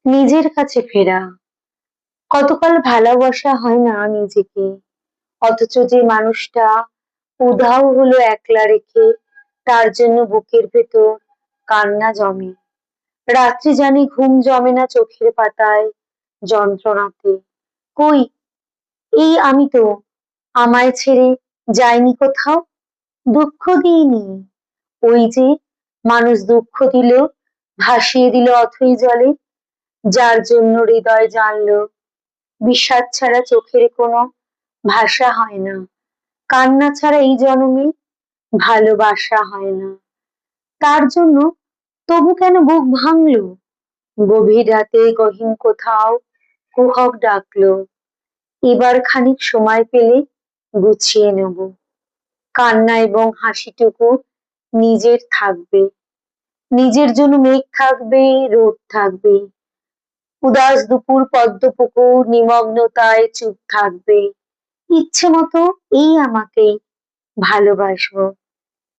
নিজের কাছে ফেরা। কতকাল ভালোবাসা হয় না নিজেকে, অথচ যে মানুষটা উধাও হলো একলা রেখে, তার জন্য বুকের ভেতর কান্না জমে। রাত্রি জানি ঘুম জমে না চোখের পাতায় যন্ত্রণাতে। কই এই আমি তো, আমায় ছেড়ে যায়নি কোথাও, দুঃখ দিইনি। ওই যে মানুষ দুঃখ দিল, ভাসিয়ে দিল অথই জলে, যার জন্য হৃদয় জানলো বিষাদ ছাড়া চোখের কোনো ভাষা হয় না, কান্না ছাড়া এই জনমে ভালোবাসা হয় না। তার জন্য তবু কেন বুক ভাঙলো, গভীর রাতে গহীন কোথাও কুহক ডাকলো, এবার খানিক সময় পেলে গুছিয়ে নেব। কান্না এবং হাসিটুকু নিজের থাকবে, নিজের জন্য মেঘ থাকবে, রোদ থাকবে, উদাস দুপুর পদ্ম পুকুর নিমগ্নতায় চুপ থাকবে। ইচ্ছে মতো এই আমাকেই ভালোবাসবো।